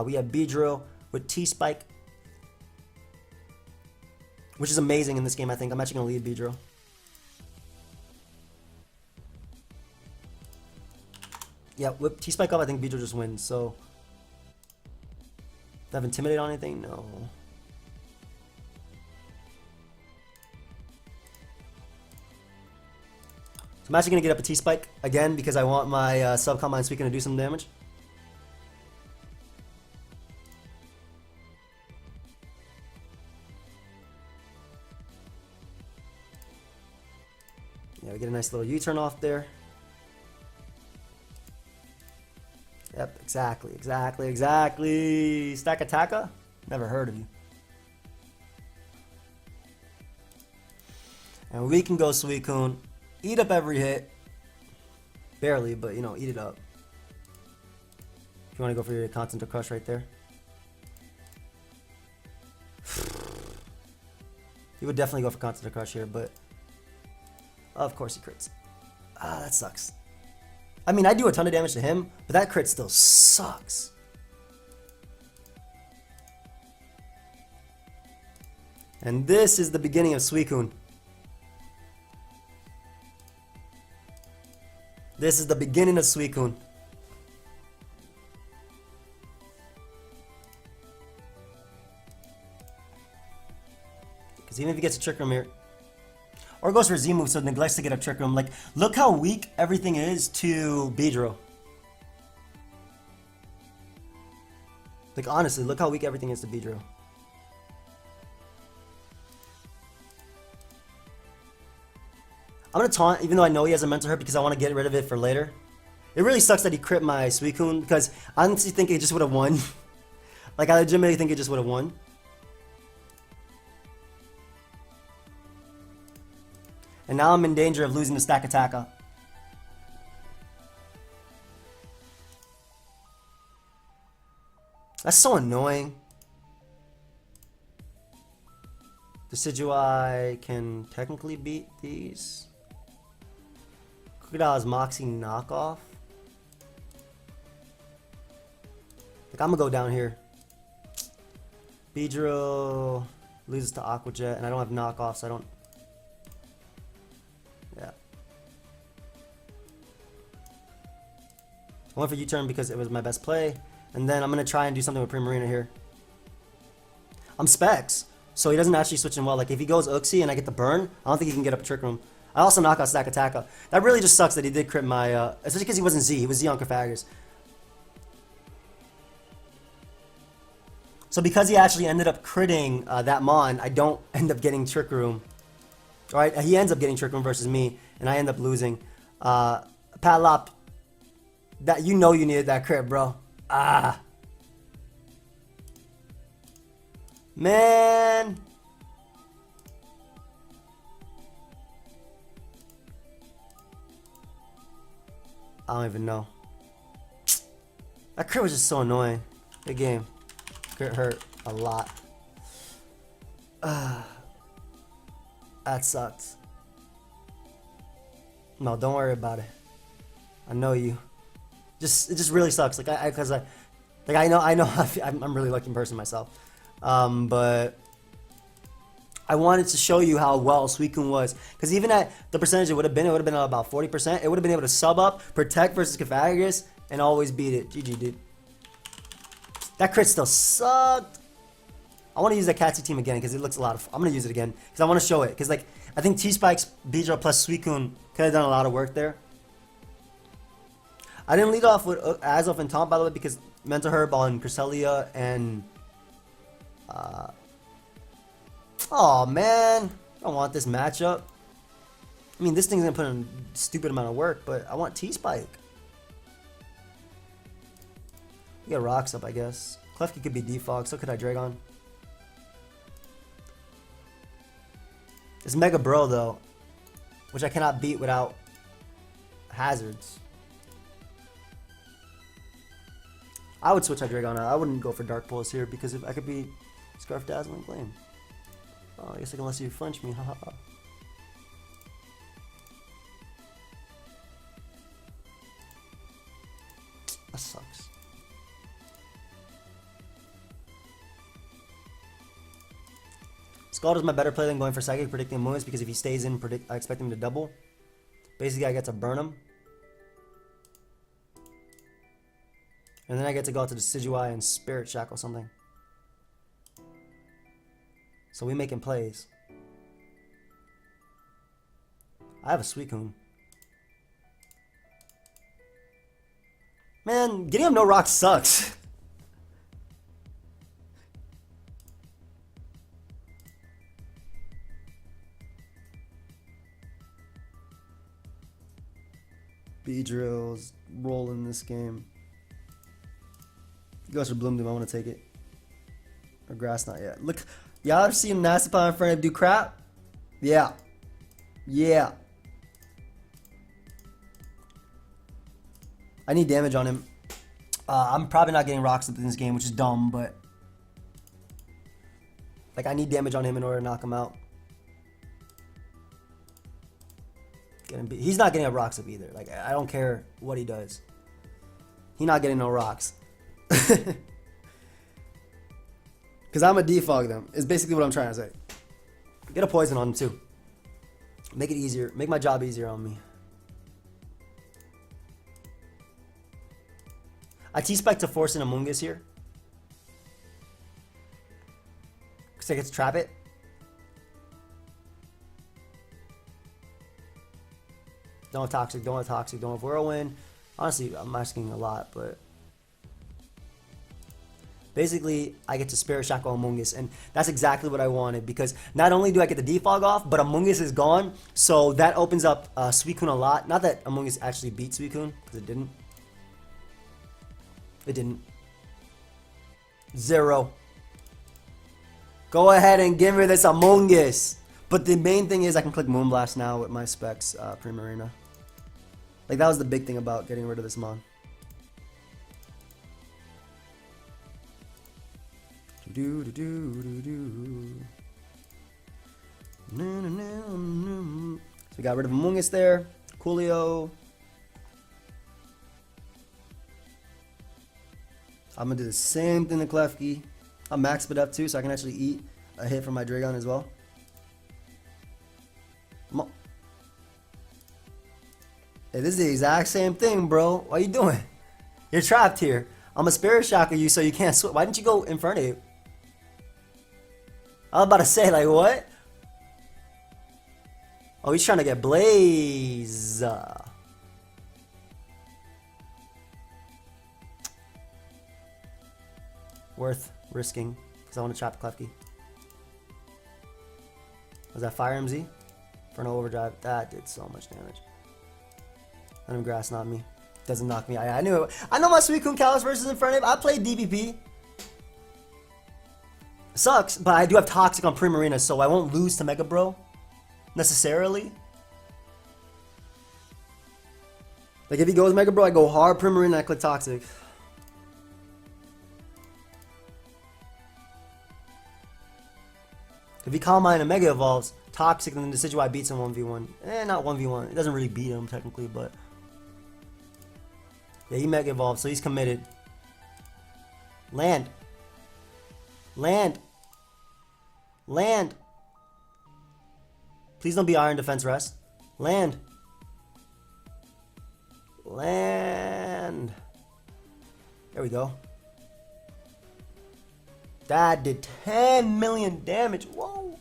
We have Beedrill with T-Spike, which is amazing in this game, I think. I'm actually going to lead Beedrill. Yeah, with T-Spike up, I think Beedrill just wins, so... Do I have Intimidate on anything? No. So I'm actually going to get up a T-Spike again because I want my Sub-Combine Suicune to do some damage. Yeah, we get a nice little U-turn off there. Yep, exactly. Stack Attacker? Never heard of you. And we can go Suicune. Eat up every hit. Barely, but, you know, eat it up. If you want to go for your Constant Crush right there. He would definitely go for Constant Crush here, but of course he crits. Ah, that sucks. I mean, I do a ton of damage to him, but that crit still sucks. And this is the beginning of Suicune. This is the beginning of Suicune. Because even if he gets a Trick Room here, or goes for Z move, so it neglects to get a Trick Room. Like, look how weak everything is to Beedrill. Like, honestly, look how weak everything is to Beedrill. I'm gonna taunt, even though I know he has a mental hurt, because I want to get rid of it for later. It really sucks that he crit my Suicune, because I honestly think it just would have won. Like, I legitimately think it just would have won. And now I'm in danger of losing the stack attacker. That's so annoying. Decidueye can technically beat these. Crocodile's Moxie knockoff. Like, I'm gonna go down here. Beedrill loses to Aqua Jet, and I don't have knockoffs, so I don't. Yeah. I went for U-turn because it was my best play, and then I'm gonna try and do something with Primarina here. I'm Specs, so he doesn't actually switch in well. Like, if he goes Uxie and I get the burn, I don't think he can get up a Trick Room. I also knock out Stack Attacker. That really just sucks that he did crit my, especially because he wasn't Z, he was Z on Cofagrigus. So because he actually ended up critting that Mon, I don't end up getting Trick Room. Alright, he ends up getting Trick Room versus me, and I end up losing. Patlop, that, you know you needed that crit, bro. Ah. Man. I don't even know. That crit was just so annoying. Good game. Crit hurt a lot. That sucks. No, don't worry about it. I know you. It just really sucks. Like I know I'm a really lucky person myself. But I wanted to show you how well Suicune was, because even at the percentage it would have been about 40%. It would have been able to sub up, protect versus Cofagrigus, and always beat it. GG, dude. That crit still sucked. I want to use that Catsy team again because it looks a lot of. I'm gonna use it again because I want to show it. Because like I think T-Spike's Beedrill plus Suicune could have done a lot of work there. I didn't lead off with Azoth and Taunt, by the way, because Mental Herb on Cresselia and. Oh man, I don't want this matchup. I mean, this thing's gonna put in a stupid amount of work, but I want T-Spike. We got Rocks up, I guess. Klefki could be Defog, so could Hydreigon. It's Mega Bro though, which I cannot beat without hazards. I would switch Hydreigon out. I wouldn't go for Dark Pulse here because if I could be Scarf Dazzling Flame. Oh, I guess I can let you flinch me. Haha. That sucks. Scald is my better play than going for Psychic predicting moves because if he stays in, I expect him to double. Basically, I get to burn him. And then I get to go out to the Decidueye and Spirit Shackle something. So we making plays. I have a Suicune. Man, getting him no rocks sucks. Beedrill's rolling this game. If he goes for Bloom Doom, I want to take it. Or Grass, not yet. Look, y'all ever seen Nassipon in front of him do crap? Yeah. Yeah. I need damage on him. I'm probably not getting rocks up in this game, which is dumb, but like I need damage on him in order to knock him out. He's not getting a rocks up either. Like, I don't care what he does. He's not getting no rocks. Because I'm a defog them. Is basically what I'm trying to say. Get a poison on him too. Make it easier. Make my job easier on me. I T-spec to force an Among Us here. Because I get to trap it. Don't have Toxic, don't have Toxic, don't have Whirlwind. Honestly, I'm asking a lot, but... Basically, I get to Spirit Shackle Among Us, and that's exactly what I wanted, because not only do I get the defog off, but Among Us is gone, so that opens up Suicune a lot. Not that Among Us actually beat Suicune, because it didn't. It didn't. 0. Go ahead and give me this Among Us. But the main thing is I can click Moonblast now with my specs Primarina. Like, that was the big thing about getting rid of this Mon. So we got rid of Among Us there. Coolio. I'm gonna do the same thing to Klefki. I'm max speed up too, so I can actually eat a hit from my Dragon as well. Hey, this is the exact same thing, bro. What are you doing? You're trapped here. I'm a Spirit Shocker you so you can't switch. Why didn't you go Infernape? I was about to say, like, what? Oh, he's trying to get Blaze. Worth risking, because I want to trap Klefki. Was that Fire MZ? For no overdrive. That did so much damage. Let him grass knock me. Doesn't knock me. I knew it. I know my Suicune Kalos versus Infernape. I played DPP. Sucks, but I do have Toxic on Primarina, so I won't lose to Mega Bro. Necessarily. Like, if he goes Mega Bro, I go hard Primarina, I click Toxic. If he Calm Mind and Mega Evolves, Toxic, then the Decidueye beats him 1v1. Not 1v1. It doesn't really beat him, technically, but... Yeah, he Mega Evolved, so he's committed. Land. Land. Land. Please don't be Iron Defense Rest. Land. Land. There we go. That did 10 million damage. Whoa.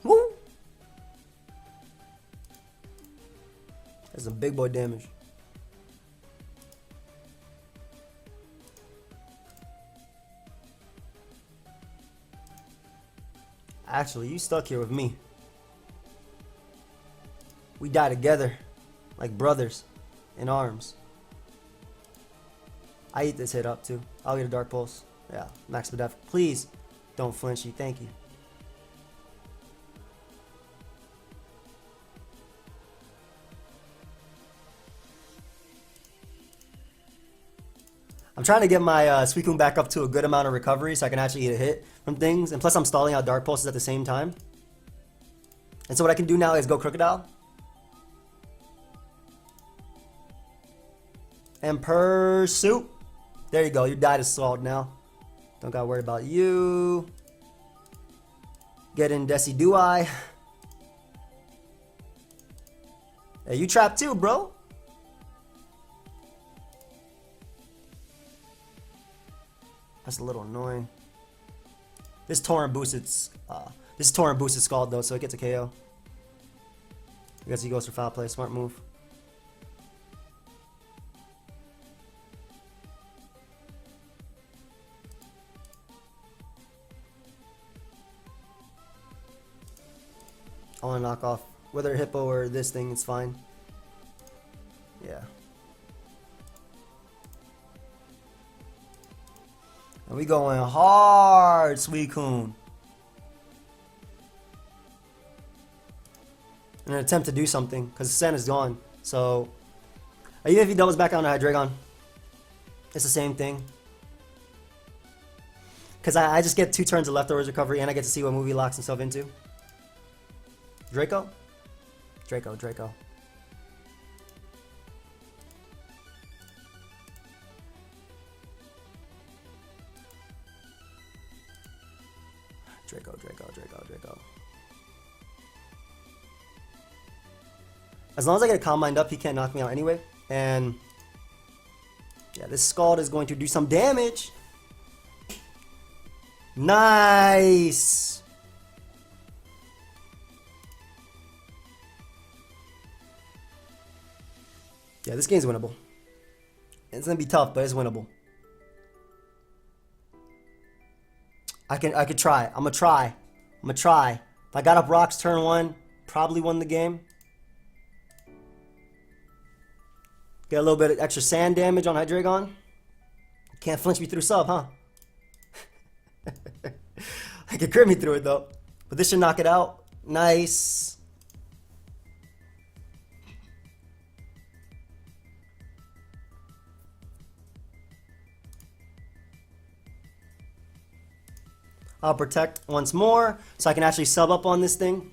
Woo. That's some big boy damage. Actually, you stuck here with me. We die together. Like brothers. In arms. I eat this hit up too. I'll get a Dark Pulse. Yeah, max Bedef. Please don't flinchy. Thank you. I'm trying to get my Suicune back up to a good amount of recovery so I can actually get a hit from things. And plus I'm stalling out Dark Pulses at the same time. And so what I can do now is go Crocodile. And Pursuit. There you go. You died of Salt now. Don't gotta worry about you. Get in Decidueye. Hey, you trapped too, bro. That's a little annoying. This Torrent boosted Scald though, so it gets a KO. I guess he goes for Foul Play. Smart move. I want to knock off whether Hippo or this thing, it's fine. Yeah. And we going hard, Suicune. In an attempt to do something, because Sen is gone. So, even if he doubles back on the Hydreigon, it's the same thing. Because I just get 2 turns of leftovers recovery, and I get to see what move he locks himself into. Draco? Draco, Draco. Draco, Draco, Draco, Draco. As long as I get a Combined up, he can't knock me out anyway. And yeah, this Scald is going to do some damage. Nice. Yeah, this game's winnable. It's gonna be tough, but it's winnable. I could try. I'm gonna try. If I got up rocks turn 1, probably won the game. Get a little bit of extra sand damage on Hydreigon. Can't flinch me through sub, huh? I could crit me through it though. But this should knock it out. Nice. I'll protect once more so I can actually sub up on this thing.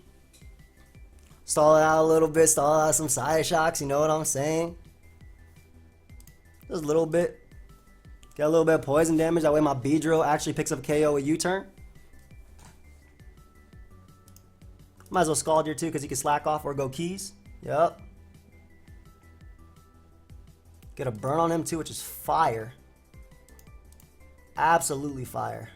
Stall it out a little bit, stall out some side shocks, you know what I'm saying? Just a little bit. Get a little bit of poison damage, that way my Beedrill actually picks up KO a U-turn. Might as well Scald here too because he can slack off or go keys. Yep. Get a burn on him too, which is fire. Absolutely fire.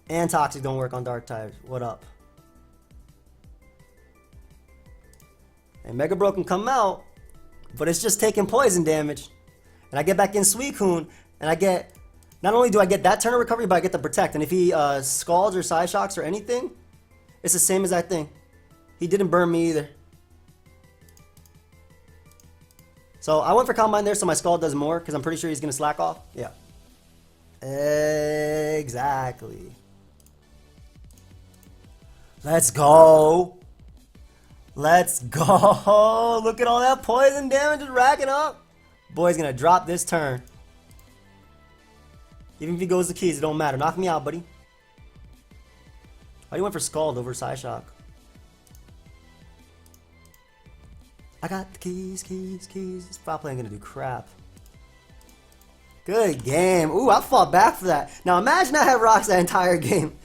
And Toxic don't work on dark types. What up? And Mega Bro can come out, but it's just taking poison damage. And I get back in Suicune, and I get... Not only do I get that turn of recovery, but I get the protect. And if he scalds or side shocks or anything, it's the same as that thing. He didn't burn me either. So I went for Combine there so my Scald does more, because I'm pretty sure he's going to slack off. Yeah. Exactly. Let's go. Let's go. Look at all that poison damage just racking up. Boy's going to drop this turn. Even if he goes to keys, it don't matter. Knock me out, buddy. Why you went for Scald over Psyshock? I got the keys, keys, keys. This foul play ain't gonna do crap. Good game. Ooh, I fought back for that. Now imagine I had rocks that entire game.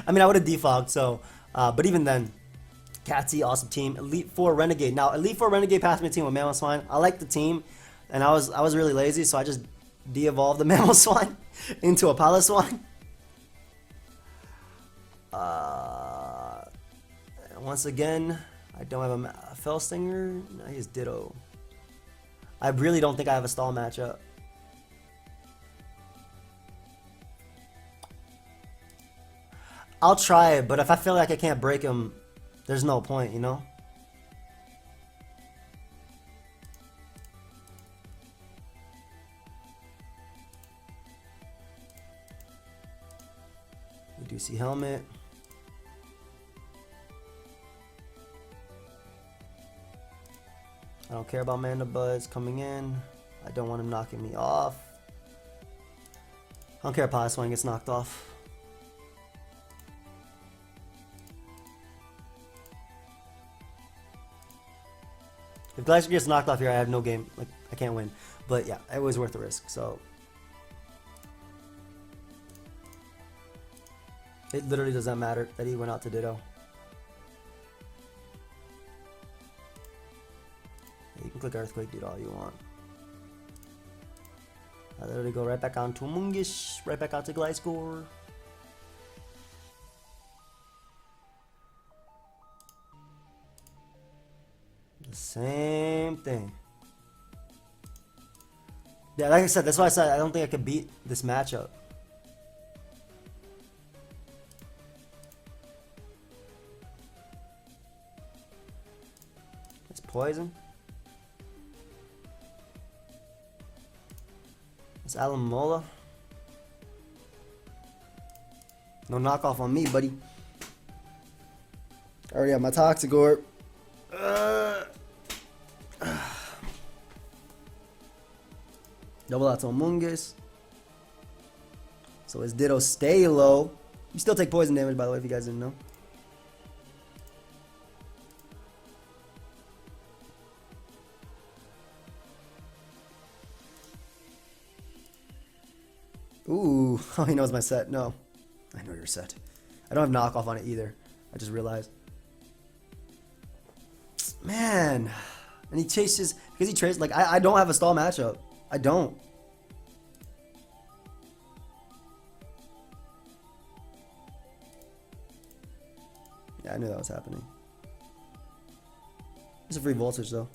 I mean, I would have defogged, so. But even then, Catsy, awesome team. Elite 4 Renegade. Now, Elite 4 Renegade passed me a team with Mammoth Swine. I like the team, and I was really lazy, so I just de-evolved the Mammoth Swine into a Pilot Swine. Once again, I don't have a Fell Stinger. No, he has Ditto. I really don't think I have a stall matchup. I'll try it, but if I feel like I can't break him, there's no point, you know? We do see helmet. I don't care about Manda Buzz coming in. I don't want him knocking me off. I don't care if Pilot Swine gets knocked off. If Glacier gets knocked off here, I have no game. Like, I can't win. But yeah, it was worth the risk. So it literally doesn't matter that he went out to Ditto. You can click Earthquake, dude, all you want. I literally go right back on to Mungish, right back out to Gliscor. The same thing. Yeah, like I said, that's why I said I don't think I could beat this matchup. It's poison. It's Alamola. No knockoff on me, buddy. I already have my Toxic Orb. Double outs on Mungus. So his Ditto stay low. You still take poison damage, by the way, if you guys didn't know. Ooh, oh, he knows my set. No, I know your set. I don't have knockoff on it either. I just realized. Man, and he chases because he trades. Like I don't have a stall matchup. I don't. Yeah, I knew that was happening. It's a free voltage though.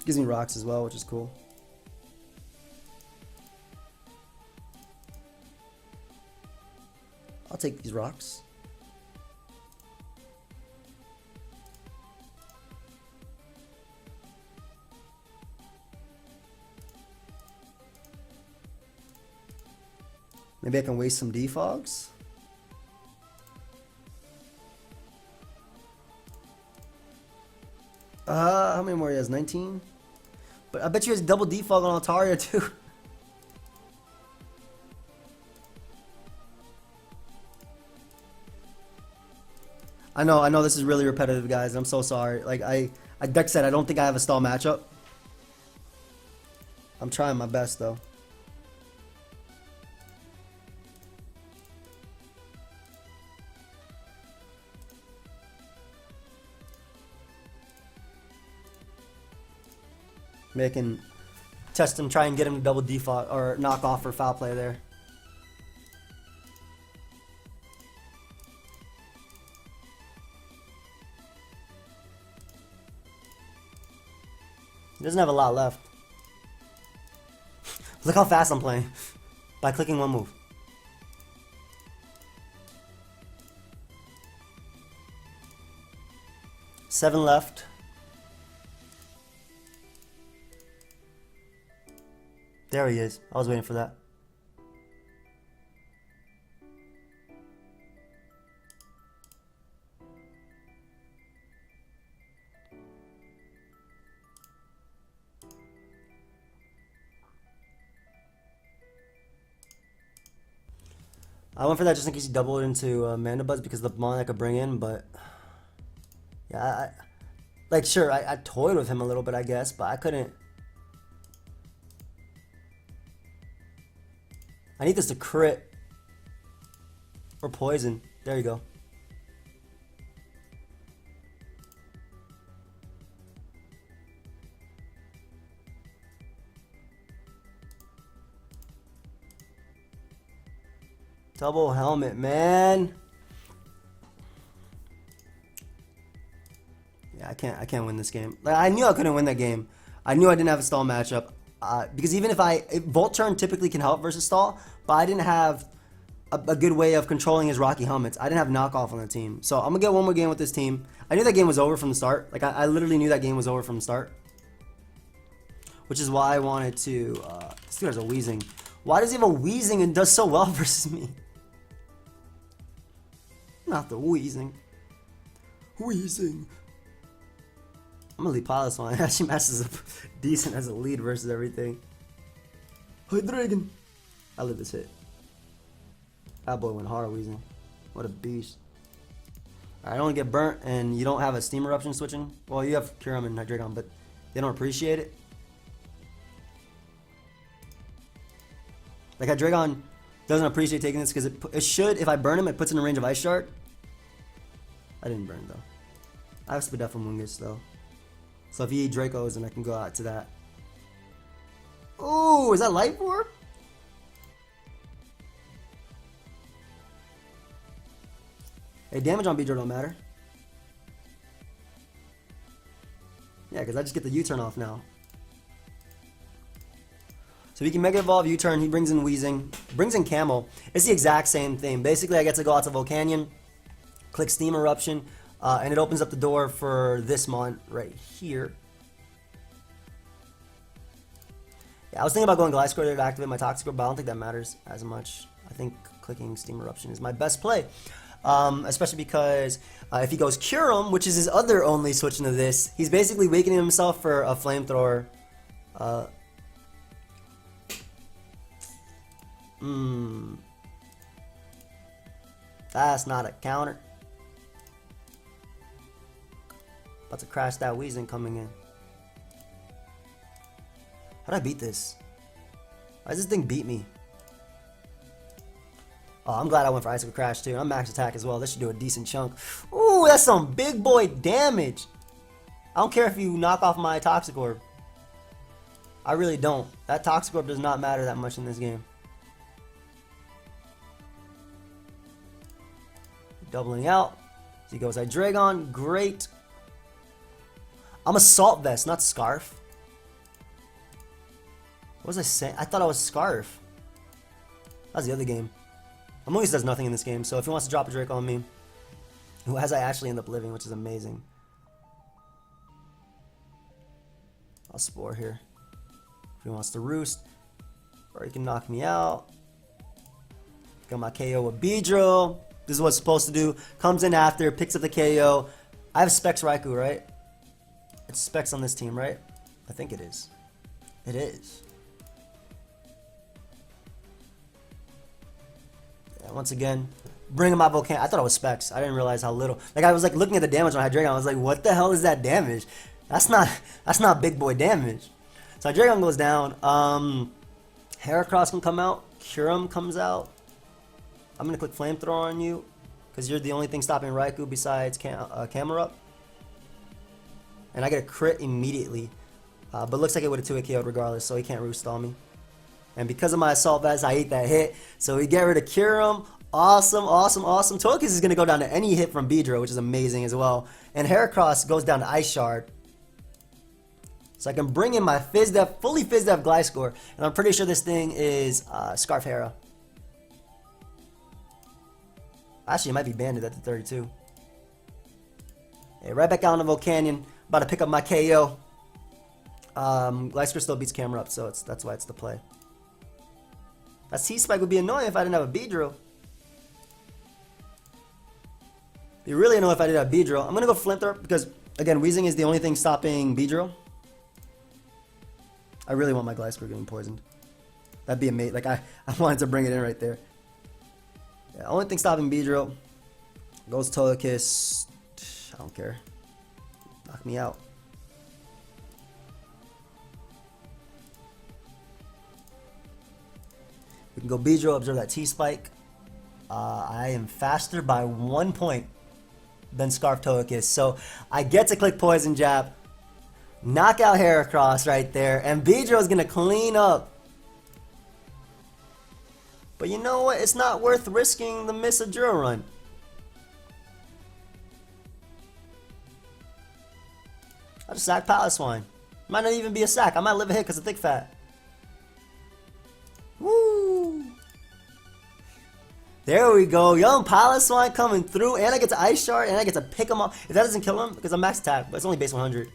Gives me rocks as well, which is cool. I'll take these rocks. Maybe I can waste some defogs. How many more he has? 19? But I bet you he has double defog on Altaria too. I know this is really repetitive, guys. I'm so sorry. Like I deck said, I don't think I have a stall matchup. I'm trying my best though. Maybe I can test him, try and get him to double default or knock off for foul play there. He doesn't have a lot left. Look how fast I'm playing by clicking one move. Seven left. There he is. I was waiting for that. I went for that just in case he doubled into Mana Buzz because of the mon I could bring in, but yeah, like sure, I toyed with him a little bit, I guess, but I couldn't. I need this to crit or poison. There you go. Double helmet, man. Yeah, I can't win this game. Like, I knew I couldn't win that game. I knew I didn't have a stall matchup. Because even if Volt Turn typically can help versus stall, but I didn't have a good way of controlling his Rocky helmets. I didn't have knockoff on the team. So I'm going to get one more game with this team. I knew that game was over from the start. Like, I literally knew that game was over from the start. Which is why I wanted to... this dude has a Wheezing. Why does he have a Wheezing and does so well versus me? Not the Wheezing. Wheezing. I'm gonna lead pilot this one. It actually messes up decent as a lead versus everything. Hey, Dragon. I live this hit. That boy went hard Wheezing. What a beast. I don't get burnt and you don't have a Steam Eruption switching. Well, you have Kyurem and Hydreigon, but they don't appreciate it. Like Hydreigon doesn't appreciate taking this because it should, if I burn him, it puts in a range of Ice Shard. I didn't burn though. I have Spadef from Wingus though. So if he Dracos, then I can go out to that. Ooh, is that Light Orb? Hey, damage on Beedrill don't matter. Yeah, because I just get the U-turn off now. So he can Mega Evolve U-turn, he brings in Wheezing, brings in Camel. It's the exact same thing. Basically, I get to go out to Volcanion, click Steam Eruption, and it opens up the door for this mon right here. Yeah, I was thinking about going Gliscor there to activate my Toxic Orb, but I don't think that matters as much. I think clicking Steam Eruption is my best play. Especially because if he goes Kyurem, which is his other only switch into this, he's basically weakening himself for a Flamethrower. That's not a counter. About to crash that Wheezing coming in. How'd I beat this? Why does this thing beat me? Oh, I'm glad I went for Icicle Crash too. I'm max attack as well. This should do a decent chunk. Ooh, that's some big boy damage. I don't care if you knock off my Toxic Orb. I really don't. That Toxic Orb does not matter that much in this game. Doubling out. So he goes Hydreigon. Great. I'm Assault Vest, not Scarf. What was I saying? I thought I was Scarf. That was the other game. Amoonguss does nothing in this game, so if he wants to drop a Drake on me, who has I actually end up living, which is amazing. I'll Spore here. If he wants to Roost, or he can knock me out. Got my KO with Beedrill. This is what it's supposed to do. Comes in after, picks up the KO. I have Specs Raikou, right? It's Specs on this team, right? I think it is. It is. Yeah, once again, bringing my Volcanion. I thought it was Specs. I didn't realize how little. Like I was like looking at the damage on Hydreigon. I was like, what the hell is that damage? That's not big boy damage. So Hydreigon goes down. Heracross can come out. Kyurem comes out. I'm gonna click Flamethrower on you because you're the only thing stopping Raikou besides Camerupt. And I get a crit immediately. But looks like it would have 2-hit KO'd regardless, so he can't Roost on me. And because of my Assault Vest, I ate that hit. So we get rid of Kyurem. Awesome, awesome, awesome. Togekiss is going to go down to any hit from Beedrill, which is amazing as well. And Heracross goes down to Ice Shard. So I can bring in my fully Fizdef Gliscor. And I'm pretty sure this thing is Scarf Hera. Actually, it might be banded at the 32. Hey, right back out on the Volcanion. About to pick up my KO. Gliscor still beats Camerupt, so that's why it's the play. That T-Spike would be annoying if I didn't have a Beedrill. Be really annoying if I did have Beedrill. I'm gonna go Flamethrower because again, Weezing is the only thing stopping Beedrill. I really want my Gliscor getting poisoned. That'd be amazing. Like I wanted to bring it in right there. Yeah, only thing stopping Beedrill goes Togekiss. I don't care. Knock me out. We can go Beedrill, observe that T-Spike. I am faster by 1 point than Scarf Togekiss. So I get to click Poison Jab, knock out Heracross right there, and Beedrill is going to clean up. But you know what? It's not worth risking the miss of Drill Run. I'll just sack Piloswine. Might not even be a sack. I might live a hit because of Thick Fat. Woo! There we go. Young Piloswine coming through. And I get to Ice Shard. And I get to pick him up. If that doesn't kill him, because I'm max attack. But it's only base 100.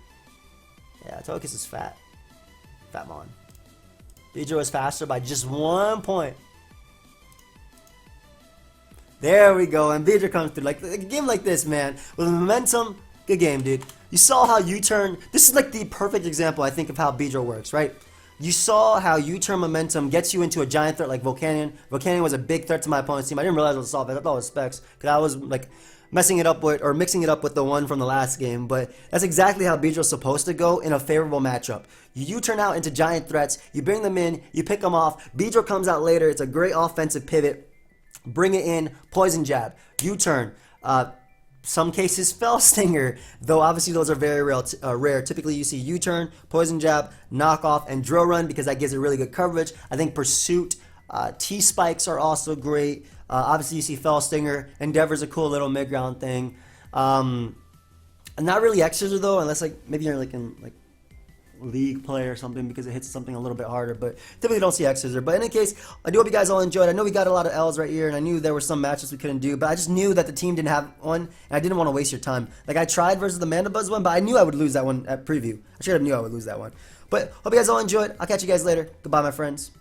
Yeah, Togekiss is fat. Fatmon. Beedrill is faster by just 1 point. There we go. And Beedrill comes through. Like a game like this, man. With momentum. Good game, dude. You saw how U-turn. This is like the perfect example, I think, of how Beedrill works, right? You saw how U-turn momentum gets you into a giant threat like Volcanion. Volcanion was a big threat to my opponent's team. I didn't realize it was Assault Vest. I thought it was Specs because I was like messing it up with or mixing it up with the one from the last game. But that's exactly how Beedrill's supposed to go in a favorable matchup. You U-turn out into giant threats. You bring them in. You pick them off. Beedrill comes out later. It's a great offensive pivot. Bring it in. Poison Jab. U-turn. Some cases Fell Stinger, though obviously those are very rare. Typically you see U-turn, Poison Jab, Knockoff, and Drill Run because that gives it really good coverage. I think Pursuit, T-Spikes are also great. Obviously you see Fell Stinger. Endeavor's a cool little mid-ground thing. And not really X-Scissor though, unless like maybe you're like in like League play or something because it hits something a little bit harder, but typically don't see X-Scissor. But in any case, I do hope you guys all enjoyed. I know we got a lot of L's right here, and I knew there were some matches we couldn't do, but I just knew that the team didn't have one, and I didn't want to waste your time. Like, I tried versus the Mandibuzz one, but I knew I would lose that one at preview. I should have knew I would lose that one. But hope you guys all enjoyed. I'll catch you guys later. Goodbye, my friends.